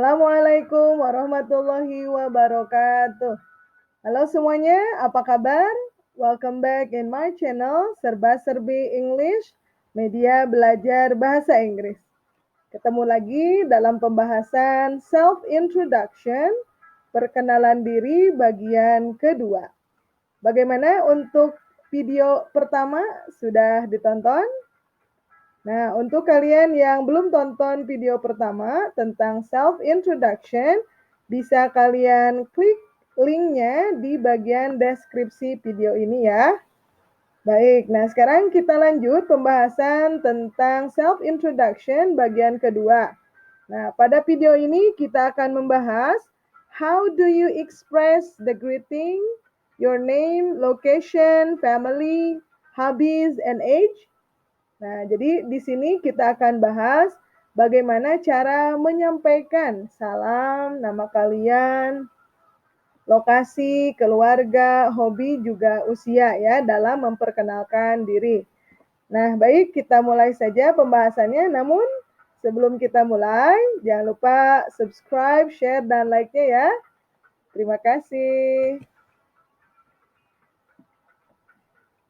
Assalamualaikum warahmatullahi wabarakatuh. Halo semuanya, apa kabar? Welcome back in my channel Serba Serbi English, media belajar bahasa Inggris. Ketemu lagi dalam pembahasan self-introduction, perkenalan diri bagian kedua. Bagaimana untuk video pertama? Sudah ditonton? Nah, untuk kalian yang belum tonton video pertama tentang self-introduction, bisa kalian klik linknya di bagian deskripsi video ini ya. Baik, nah sekarang kita lanjut pembahasan tentang self-introduction bagian kedua. Nah, pada video ini kita akan membahas how do you express the greeting, your name, location, family, hobbies, and age. Nah, jadi di sini kita akan bahas bagaimana cara menyampaikan salam, nama kalian, lokasi, keluarga, hobi, juga usia ya dalam memperkenalkan diri. Nah, baik kita mulai saja pembahasannya. Namun sebelum kita mulai, jangan lupa subscribe, share, dan like-nya ya. Terima kasih.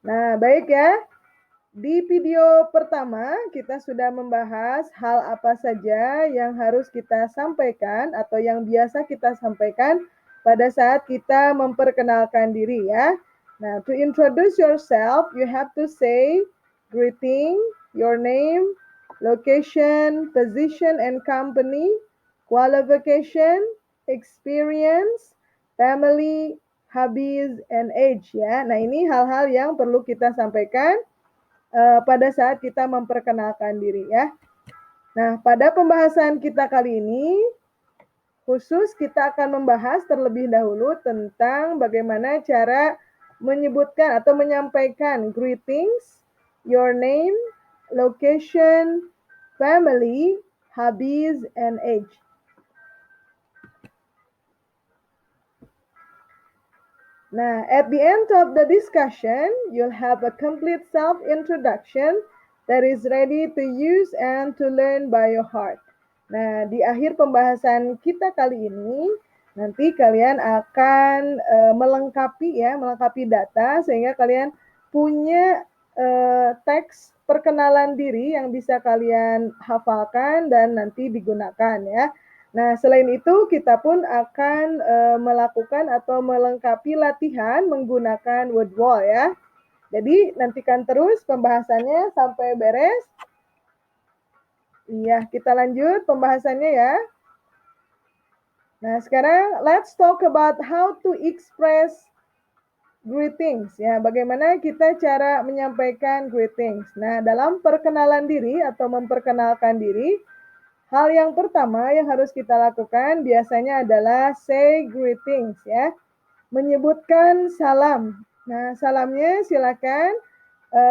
Nah, baik ya. Di video pertama, kita sudah membahas hal apa saja yang harus kita sampaikan atau yang biasa kita sampaikan pada saat kita memperkenalkan diri ya. Nah, to introduce yourself, you have to say greeting, your name, location, position and company, qualification, experience, family, hobbies, and age ya. Nah, ini hal-hal yang perlu kita sampaikan pada saat kita memperkenalkan diri ya. Nah, pada pembahasan kita kali ini, khusus kita akan membahas terlebih dahulu tentang bagaimana cara menyebutkan atau menyampaikan greetings, your name, location, family, hobbies, and age. Nah, at the end of the discussion, you'll have a complete self-introduction that is ready to use and to learn by your heart. Nah, di akhir pembahasan kita kali ini, nanti kalian akan melengkapi data sehingga kalian punya teks perkenalan diri yang bisa kalian hafalkan dan nanti digunakan ya. Nah, selain itu kita pun akan melakukan atau melengkapi latihan menggunakan word wall ya. Jadi nantikan terus pembahasannya sampai beres. Iya, kita lanjut pembahasannya ya. Nah, sekarang let's talk about how to express greetings ya. Bagaimana kita cara menyampaikan greetings. Nah, dalam perkenalan diri atau memperkenalkan diri, hal yang pertama yang harus kita lakukan biasanya adalah say greetings ya. Menyebutkan salam. Nah, salamnya silakan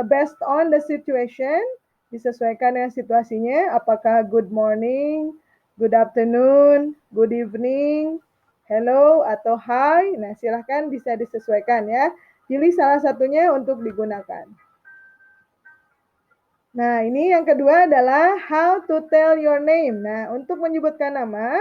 based on the situation, disesuaikan dengan situasinya, apakah good morning, good afternoon, good evening, hello atau hi. Nah, silakan bisa disesuaikan ya. Pilih salah satunya untuk digunakan. Nah, ini yang kedua adalah how to tell your name. Nah, untuk menyebutkan nama,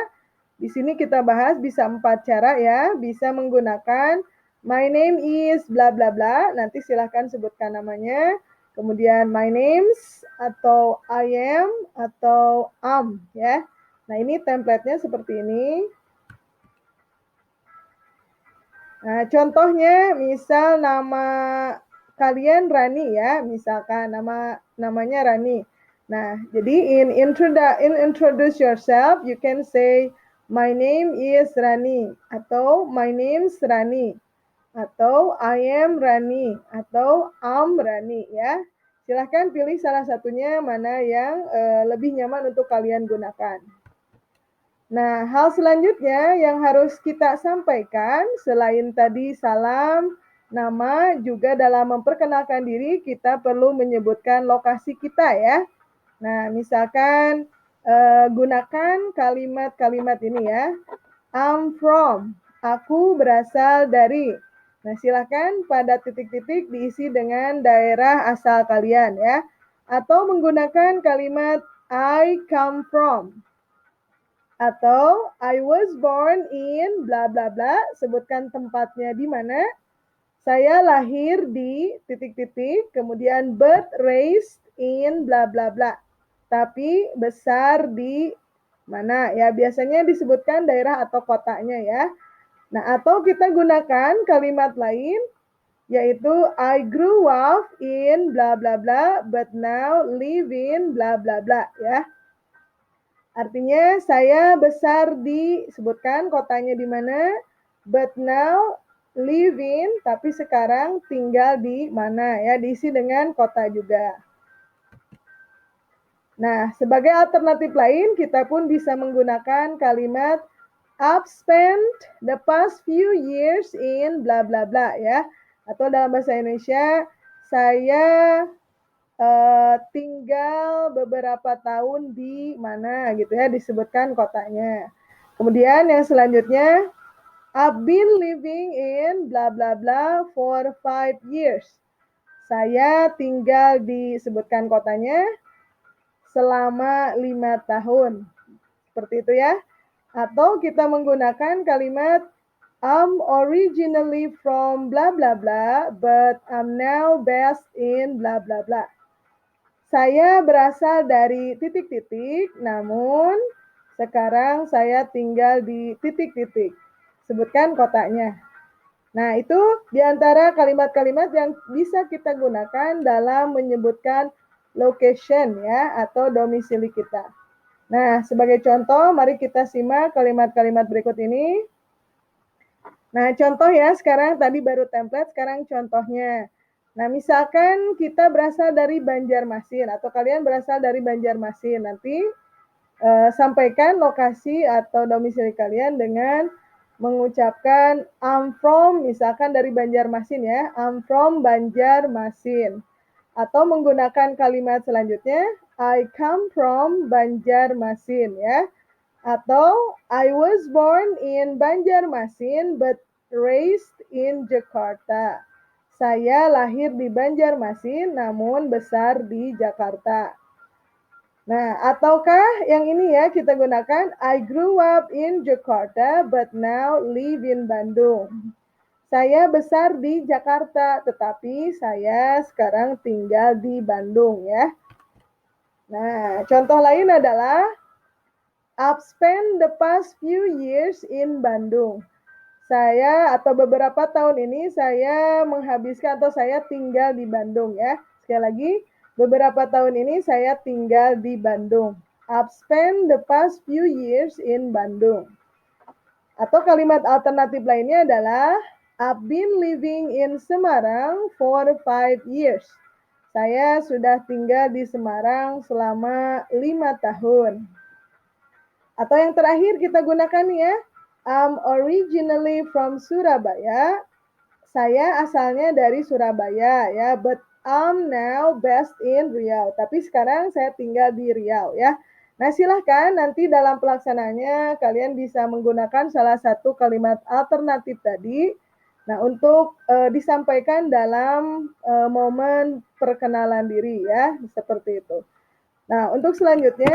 di sini kita bahas bisa 4 cara ya. Bisa menggunakan my name is bla bla bla. Nanti silahkan sebutkan namanya. Kemudian my name's atau I am atau am ya. Nah, ini template-nya seperti ini. Nah, contohnya misal nama kalian Rani ya, misalkan namanya Rani. Nah, jadi in introduce yourself, you can say my name is Rani atau my name's Rani atau I am Rani atau I'm Rani ya. Silahkan pilih salah satunya mana yang lebih nyaman untuk kalian gunakan. Nah, hal selanjutnya yang harus kita sampaikan selain tadi salam, nama, juga dalam memperkenalkan diri kita perlu menyebutkan lokasi kita ya. Nah, misalkan gunakan kalimat-kalimat ini ya. I'm from, aku berasal dari. Nah, silakan pada titik-titik diisi dengan daerah asal kalian ya. Atau menggunakan kalimat I come from. Atau I was born in bla bla bla, sebutkan tempatnya di mana. Saya lahir di titik-titik, kemudian birth raised in bla bla bla. Tapi besar di mana ya? Biasanya disebutkan daerah atau kotanya ya. Nah, atau kita gunakan kalimat lain yaitu I grew up in bla bla bla but now live in bla bla bla ya. Artinya saya besar di, sebutkan kotanya di mana, but now live in, tapi sekarang tinggal di mana ya, diisi dengan kota juga. Nah, sebagai alternatif lain kita pun bisa menggunakan kalimat I've spent the past few years in bla bla bla ya. Atau dalam bahasa Indonesia, saya tinggal beberapa tahun di mana gitu ya, disebutkan kotanya. Kemudian yang selanjutnya, I've been living in bla bla bla for 5 years. Saya tinggal disebutkan kotanya selama 5 tahun. Seperti itu ya. Atau kita menggunakan kalimat I'm originally from bla bla bla, but I'm now based in bla bla bla. Saya berasal dari titik-titik, namun sekarang saya tinggal di titik-titik. Sebutkan kotanya. Nah, itu diantara kalimat-kalimat yang bisa kita gunakan dalam menyebutkan location ya, atau domisili kita. Nah, sebagai contoh, mari kita simak kalimat-kalimat berikut ini. Nah, contoh ya, sekarang tadi baru template, sekarang contohnya. Nah, misalkan kita berasal dari Banjarmasin, atau kalian berasal dari Banjarmasin, nanti sampaikan lokasi atau domisili kalian dengan mengucapkan I'm from, misalkan dari Banjarmasin ya, I'm from Banjarmasin. Atau menggunakan kalimat selanjutnya, I come from Banjarmasin ya. Atau I was born in Banjarmasin but raised in Jakarta. Saya lahir di Banjarmasin namun besar di Jakarta. Nah, ataukah yang ini ya kita gunakan I grew up in Jakarta but now live in Bandung. Saya besar di Jakarta tetapi saya sekarang tinggal di Bandung ya. Nah, contoh lain adalah I've spent the past few years in Bandung. Saya atau beberapa tahun ini saya menghabiskan atau saya tinggal di Bandung ya. Sekali lagi, beberapa tahun ini saya tinggal di Bandung. I've spent the past few years in Bandung. Atau kalimat alternatif lainnya adalah I've been living in Semarang for 5 years. Saya sudah tinggal di Semarang selama 5 tahun. Atau yang terakhir kita gunakan ya, I'm originally from Surabaya. Saya asalnya dari Surabaya ya, but I'm now based in Riau. Tapi sekarang saya tinggal di Riau ya. Nah, silahkan nanti dalam pelaksanaannya kalian bisa menggunakan salah satu kalimat alternatif tadi. Nah, untuk disampaikan dalam momen perkenalan diri ya, seperti itu. Nah, untuk selanjutnya,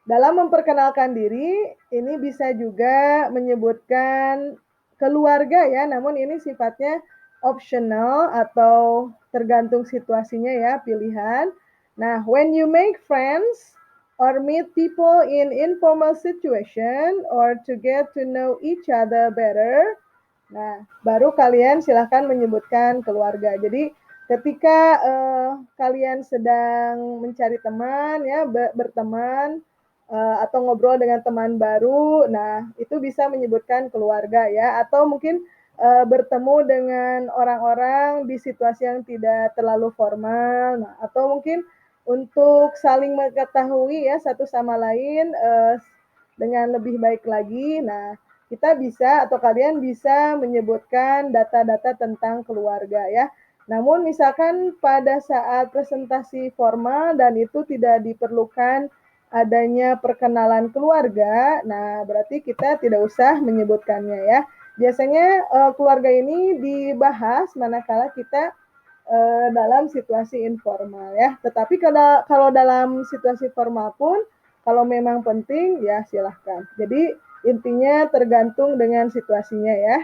dalam memperkenalkan diri, ini bisa juga menyebutkan keluarga ya, namun ini sifatnya optional atau tergantung situasinya ya, pilihan. Nah, when you make friends or meet people in informal situation or to get to know each other better, nah, baru kalian silahkan menyebutkan keluarga. Jadi, ketika kalian sedang mencari teman ya, berteman, atau ngobrol dengan teman baru, nah itu bisa menyebutkan keluarga ya, atau mungkin bertemu dengan orang-orang di situasi yang tidak terlalu formal, nah, atau mungkin untuk saling mengetahui ya satu sama lain dengan lebih baik lagi, nah kita bisa atau kalian bisa menyebutkan data-data tentang keluarga ya. Namun misalkan pada saat presentasi formal dan itu tidak diperlukan adanya perkenalan keluarga, nah berarti kita tidak usah menyebutkannya ya. Biasanya keluarga ini dibahas manakala kita dalam situasi informal ya. Tetapi kalau dalam situasi formal pun Kalau memang penting, ya silahkan. Jadi intinya tergantung dengan situasinya ya.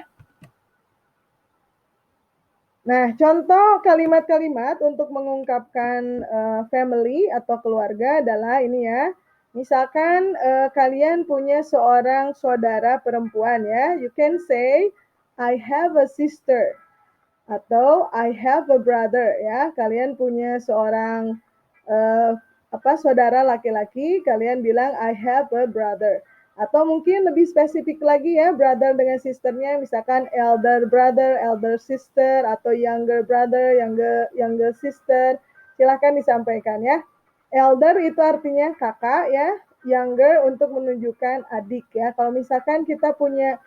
Nah, contoh kalimat-kalimat untuk mengungkapkan family atau keluarga adalah ini ya. Misalkan kalian punya seorang saudara perempuan ya. You can say, I have a sister. Atau I have a brother ya. Kalian punya seorang saudara laki-laki, kalian bilang I have a brother. Atau mungkin lebih spesifik lagi ya, brother dengan sisternya, misalkan elder brother, elder sister, atau younger brother, younger sister. Silahkan disampaikan ya. Elder itu artinya kakak ya, younger untuk menunjukkan adik ya. Kalau misalkan kita punya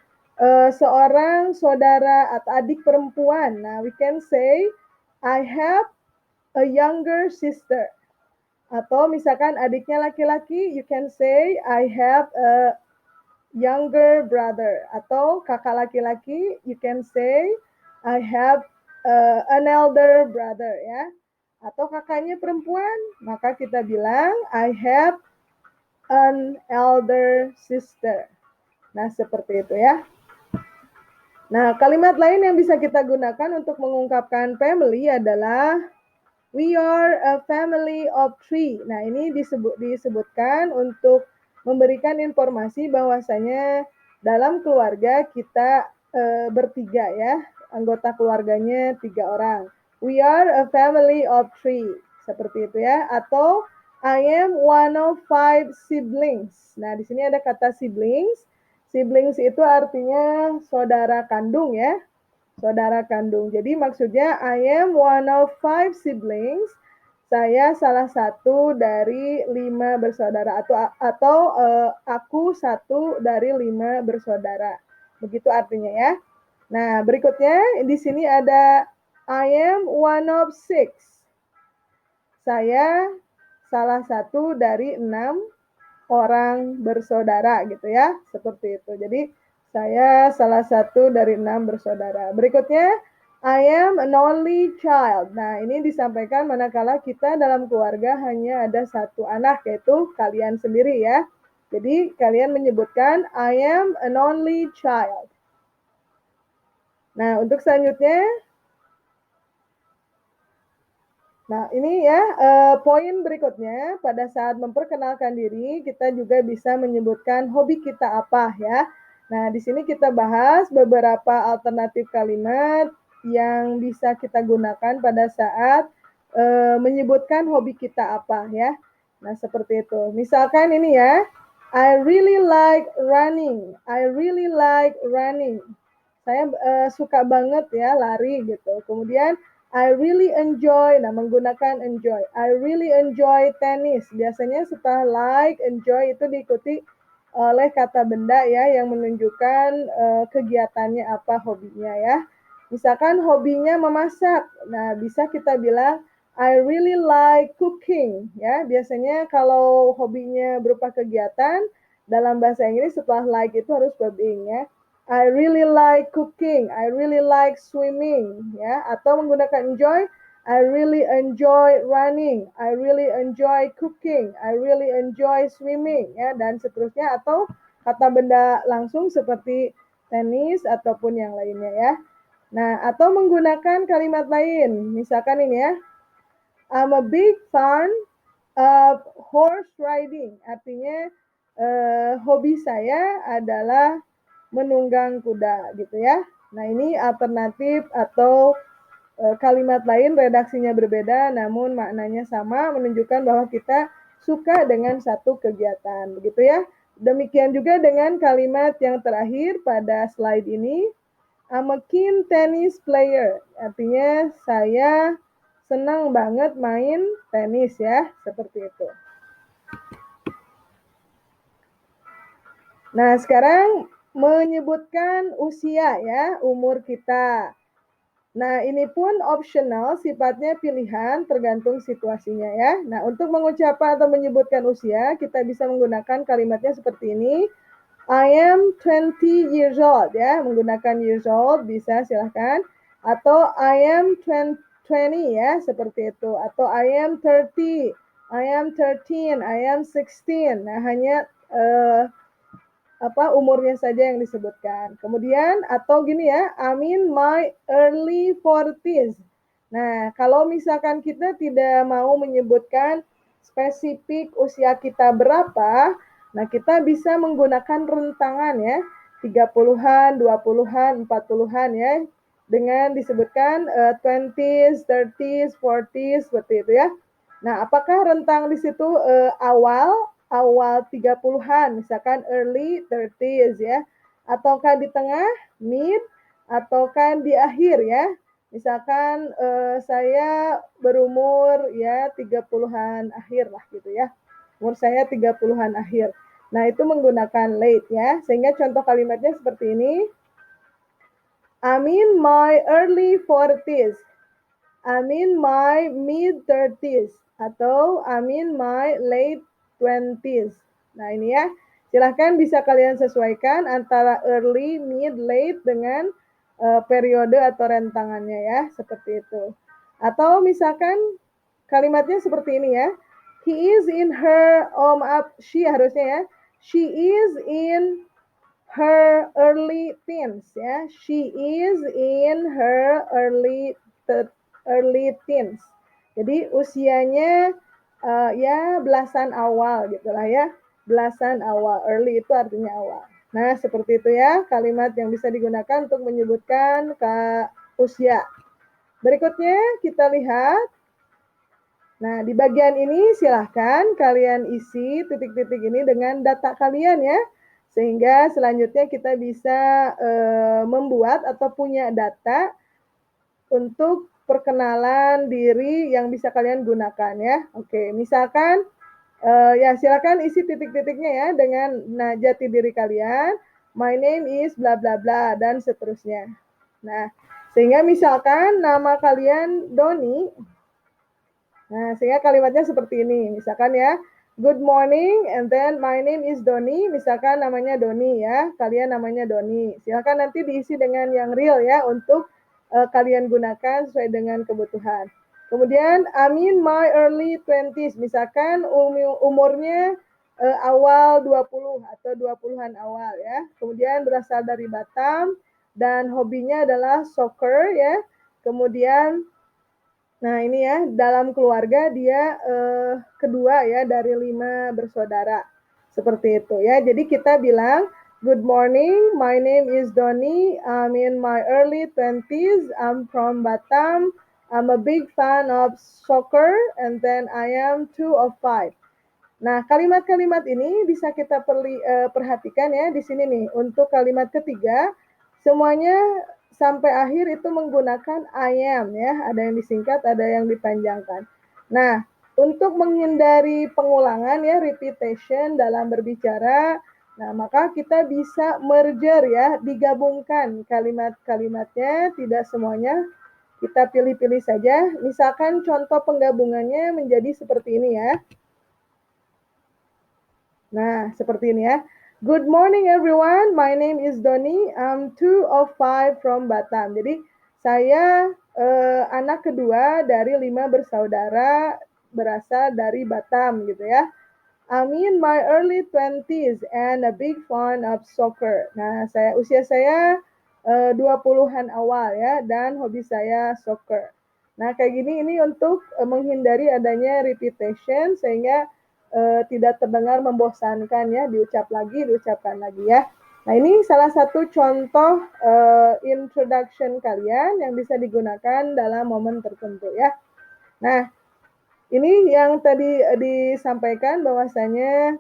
seorang saudara atau adik perempuan, nah we can say I have a younger sister. Atau misalkan adiknya laki-laki, you can say I have a younger brother. Atau kakak laki-laki, you can say I have an elder brother ya. Atau kakaknya perempuan, maka kita bilang I have an elder sister. Nah, seperti itu ya. Nah, kalimat lain yang bisa kita gunakan untuk mengungkapkan family adalah we are a family of 3. Nah, ini disebutkan untuk memberikan informasi bahwasanya dalam keluarga kita bertiga ya, anggota keluarganya 3 orang. We are a family of 3. Seperti itu ya. Atau I am one of 5 siblings. Nah, di sini ada kata siblings. Siblings itu artinya saudara kandung ya. Saudara kandung. Jadi maksudnya I am one of 5 siblings. Saya salah satu dari 5 bersaudara atau aku satu dari 5 bersaudara. Begitu artinya ya. Nah, berikutnya di sini ada I am one of 6. Saya salah satu dari 6 orang bersaudara gitu ya. Seperti itu. Jadi saya salah satu dari 6 bersaudara. Berikutnya, I am an only child. Nah, ini disampaikan manakala kita dalam keluarga hanya ada satu anak, yaitu kalian sendiri ya. Jadi, kalian menyebutkan, I am an only child. Nah, untuk selanjutnya, nah, ini ya poin berikutnya, pada saat memperkenalkan diri, kita juga bisa menyebutkan hobi kita apa ya. Nah, di sini kita bahas beberapa alternatif kalimat yang bisa kita gunakan pada saat menyebutkan hobi kita apa ya. Nah, seperti itu. Misalkan ini ya, I really like running. I really like running. Saya suka banget ya lari gitu. Kemudian I really enjoy, nah menggunakan enjoy. I really enjoy tennis. Biasanya setelah like, enjoy itu diikuti oleh kata benda ya yang menunjukkan kegiatannya apa, hobinya ya. Misalkan hobinya memasak. Nah, bisa kita bilang I really like cooking ya. Biasanya kalau hobinya berupa kegiatan dalam bahasa Inggris setelah like itu harus being ya. I really like cooking, I really like swimming, ya. Atau menggunakan enjoy, I really enjoy running, I really enjoy cooking, I really enjoy swimming, ya, dan seterusnya. Atau kata benda langsung seperti tenis ataupun yang lainnya ya. Nah, atau menggunakan kalimat lain, misalkan ini ya, I'm a big fan of horse riding, artinya hobi saya adalah menunggang kuda gitu ya. Nah, ini alternatif atau kalimat lain redaksinya berbeda namun maknanya sama, menunjukkan bahwa kita suka dengan satu kegiatan begitu ya. Demikian juga dengan kalimat yang terakhir pada slide ini, I'm a keen tennis player. Artinya saya senang banget main tenis ya, seperti itu. Nah, sekarang menyebutkan usia ya, umur kita. Nah, ini pun optional, sifatnya pilihan tergantung situasinya ya. Nah, untuk mengucapkan atau menyebutkan usia, kita bisa menggunakan kalimatnya seperti ini. I am 20 years old ya, menggunakan years old bisa silahkan. Atau I am 20 ya, seperti itu. Atau I am 30, I am 13, I am 16. Nah, hanya umurnya saja yang disebutkan. Kemudian atau gini ya, I'm in my early 40s. Nah, kalau misalkan kita tidak mau menyebutkan spesifik usia kita berapa, nah kita bisa menggunakan rentangan ya, 30-an, 20-an, 40-an ya, dengan disebutkan 20s, 30s, 40s seperti itu ya. Nah, apakah rentang di situ awal 30-an, misalkan early 30s ya, ataukah di tengah, mid, ataukah di akhir ya. Misalkan saya berumur ya 30-an akhir lah gitu ya. Umur saya 30-an akhir. Nah, itu menggunakan late ya. Sehingga contoh kalimatnya seperti ini. I'm in my early 40s. I'm in my mid-30s. Atau I'm in my late 20s. Nah, ini ya. Silahkan bisa kalian sesuaikan antara early, mid, late dengan periode atau rentangannya ya. Seperti itu. Atau misalkan kalimatnya seperti ini ya. He is in her, she harusnya ya. She is in her early teens ya. She is in her early teens. Jadi usianya ya belasan awal gitulah ya. Belasan awal. Early itu artinya awal. Nah, seperti itu ya kalimat yang bisa digunakan untuk menyebutkan usia. Berikutnya kita lihat. Nah, di bagian ini silahkan kalian isi titik-titik ini dengan data kalian ya. Sehingga selanjutnya kita bisa membuat atau punya data untuk perkenalan diri yang bisa kalian gunakan ya. Oke, misalkan ya silakan isi titik-titiknya ya dengan jati diri kalian. My name is bla bla bla dan seterusnya. Nah, sehingga misalkan nama kalian Doni. Nah, sehingga kalimatnya seperti ini. Misalkan ya, good morning and then my name is Doni. Misalkan namanya Doni ya, kalian namanya Doni. Silakan nanti diisi dengan yang real ya untuk kalian gunakan sesuai dengan kebutuhan. Kemudian I'm in my early 20s. Misalkan umurnya awal 20 atau 20-an awal ya. Kemudian berasal dari Batam dan hobinya adalah soccer ya. Kemudian nah ini ya, dalam keluarga dia kedua ya dari 5 bersaudara. Seperti itu ya. Jadi kita bilang, good morning, my name is Doni, I'm in my early 20s, I'm from Batam, I'm a big fan of soccer, and then I am 2 of 5. Nah, kalimat-kalimat ini bisa kita perhatikan ya di sini nih. Untuk kalimat ketiga, semuanya sampai akhir itu menggunakan I am ya. Ada yang disingkat, ada yang dipanjangkan. Nah, untuk menghindari pengulangan ya, repetition dalam berbicara, nah maka kita bisa merger ya, digabungkan kalimat-kalimatnya, tidak semuanya kita pilih-pilih saja. Misalkan contoh penggabungannya menjadi seperti ini ya. Nah, seperti ini ya. Good morning everyone, my name is Doni, I'm 2 of 5 from Batam. Jadi, saya anak kedua dari 5 bersaudara berasal dari Batam gitu ya. I'm in my early 20s and a big fan of soccer. Nah, usia saya 20-an awal ya, dan hobi saya soccer. Nah, kayak gini ini untuk menghindari adanya repetition sehingga tidak terdengar membosankan ya, diucapkan lagi ya. Nah, ini salah satu contoh introduction kalian yang bisa digunakan dalam momen tertentu ya. Nah, ini yang tadi disampaikan bahwasanya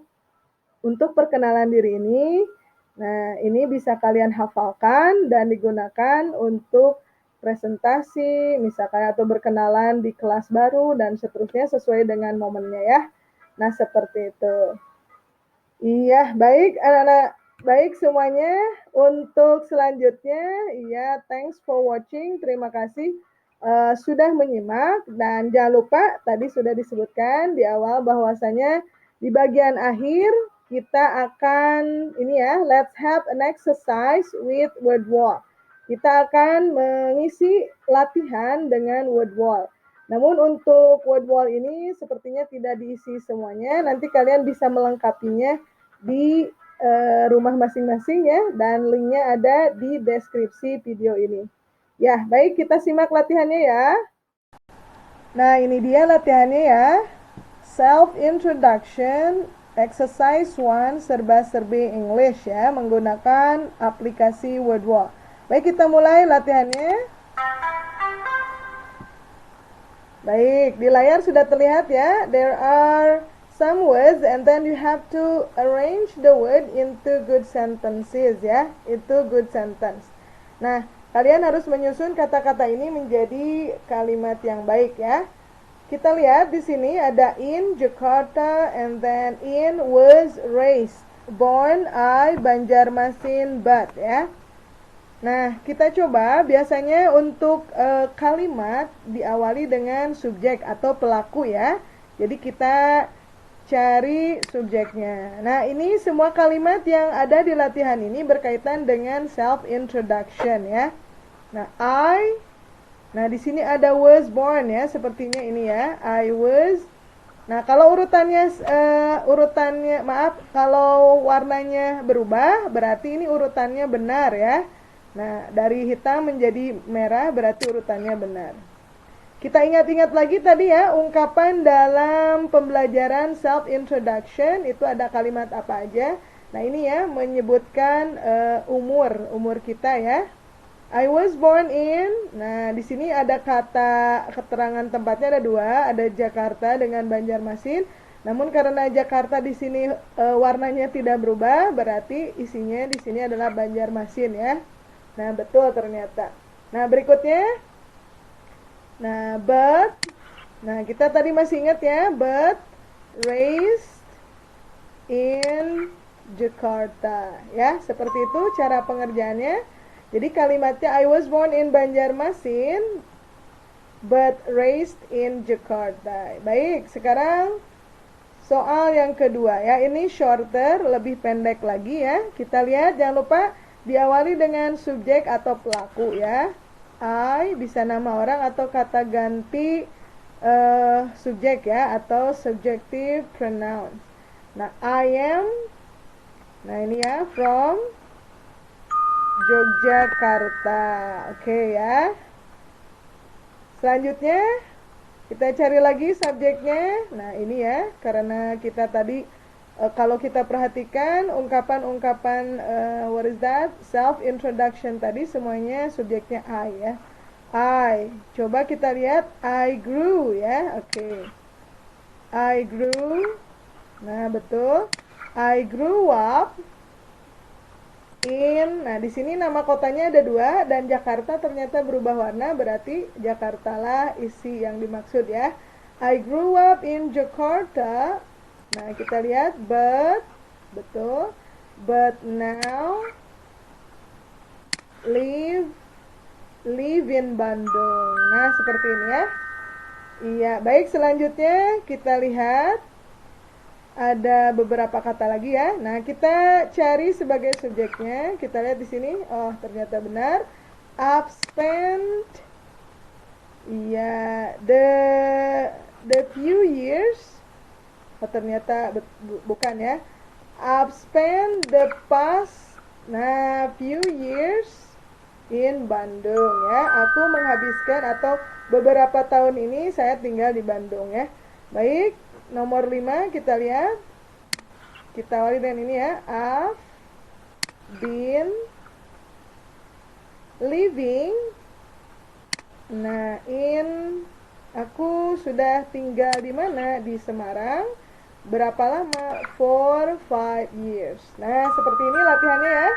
untuk perkenalan diri ini, nah ini bisa kalian hafalkan dan digunakan untuk presentasi, misalkan atau berkenalan di kelas baru dan seterusnya sesuai dengan momennya ya. Nah, seperti itu. Iya, baik anak-anak, baik semuanya. Untuk selanjutnya, iya, thanks for watching. Terima kasih sudah menyimak dan jangan lupa tadi sudah disebutkan di awal bahwasanya di bagian akhir kita akan ini ya, let's have an exercise with word wall. Kita akan mengisi latihan dengan word wall. Namun untuk word wall ini sepertinya tidak diisi semuanya. Nanti kalian bisa melengkapinya di rumah masing-masing ya, dan linknya ada di deskripsi video ini. Ya, baik, kita simak latihannya ya. Nah, ini dia latihannya ya. Self-introduction, exercise 1, serba-serbi English ya, menggunakan aplikasi Wordwall. Baik, kita mulai latihannya. Baik, di layar sudah terlihat ya. There are some words and then you have to arrange the word into good sentences ya. Itu good sentence. Nah, kalian harus menyusun kata-kata ini menjadi kalimat yang baik ya. Kita lihat di sini ada in Jakarta and then in was raised. Born I Banjarmasin but ya. Nah, kita coba biasanya untuk kalimat diawali dengan subjek atau pelaku ya. Jadi kita cari subjeknya. Nah, ini semua kalimat yang ada di latihan ini berkaitan dengan self introduction ya. Nah, nah di sini ada was born ya, sepertinya ini ya. I was. Nah, kalau urutannya maaf, kalau warnanya berubah berarti ini urutannya benar ya. Nah, dari hitam menjadi merah berarti urutannya benar. Kita ingat-ingat lagi tadi ya, ungkapan dalam pembelajaran self-introduction itu ada kalimat apa aja. Nah, ini ya, menyebutkan umur kita ya. I was born in, nah di sini ada kata keterangan tempatnya ada dua, ada Jakarta dengan Banjarmasin. Namun karena Jakarta di sini warnanya tidak berubah, berarti isinya di sini adalah Banjarmasin ya. Nah, betul ternyata. Nah, berikutnya. Nah, but. Nah, kita tadi masih ingat ya. But raised in Jakarta. Ya, seperti itu cara pengerjaannya. Jadi kalimatnya I was born in Banjarmasin but raised in Jakarta. Baik, sekarang soal yang kedua ya. Ini shorter, lebih pendek lagi ya. Kita lihat, jangan lupa diawali dengan subjek atau pelaku ya. I bisa nama orang atau kata ganti subjek ya, atau subjective pronoun. Nah, I am, nah ini ya, from Yogyakarta. Oke ya. Selanjutnya kita cari lagi subjeknya. Nah, ini ya, karena kita tadi kalau kita perhatikan ungkapan-ungkapan what is that? Self introduction tadi semuanya subjeknya I ya. I. Coba kita lihat I grew ya. Oke. I grew. Nah, betul. I grew up in. Nah, di sini nama kotanya ada dua dan Jakarta ternyata berubah warna, berarti Jakarta lah isi yang dimaksud ya. I grew up in Jakarta. Nah, kita lihat but, betul. But now live in Bandung. Nah, seperti ini ya. Iya, baik, selanjutnya kita lihat ada beberapa kata lagi ya. Nah, kita cari sebagai subjeknya. Kita lihat di sini. Oh, ternyata benar. I've spent, iya, the few years. Oh, ternyata bukan ya. I've spent the past few years in Bandung ya. Aku menghabiskan atau beberapa tahun ini saya tinggal di Bandung ya. Baik, nomor 5 kita lihat. Kita awali dengan ini ya. I've been living. Nah, aku sudah tinggal di mana? Di Semarang. Berapa lama? For 5 years. Nah, seperti ini latihannya ya.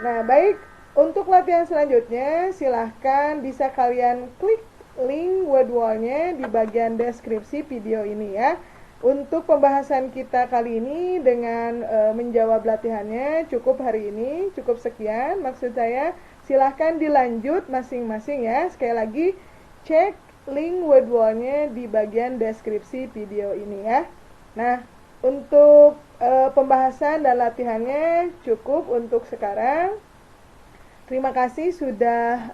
Nah, baik. Untuk latihan selanjutnya, silahkan bisa kalian klik link Wordwall-nya di bagian deskripsi video ini ya. Untuk pembahasan kita kali ini dengan menjawab latihannya cukup hari ini, cukup sekian. Maksud saya, silahkan dilanjut masing-masing ya. Sekali lagi, cek link Wordwall-nya di bagian deskripsi video ini ya. Nah, untuk pembahasan dan latihannya cukup untuk sekarang. Terima kasih sudah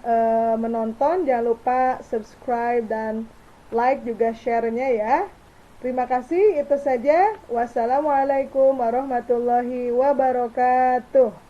menonton. Jangan lupa subscribe dan like juga share-nya ya. Terima kasih, itu saja. Wassalamualaikum warahmatullahi wabarakatuh.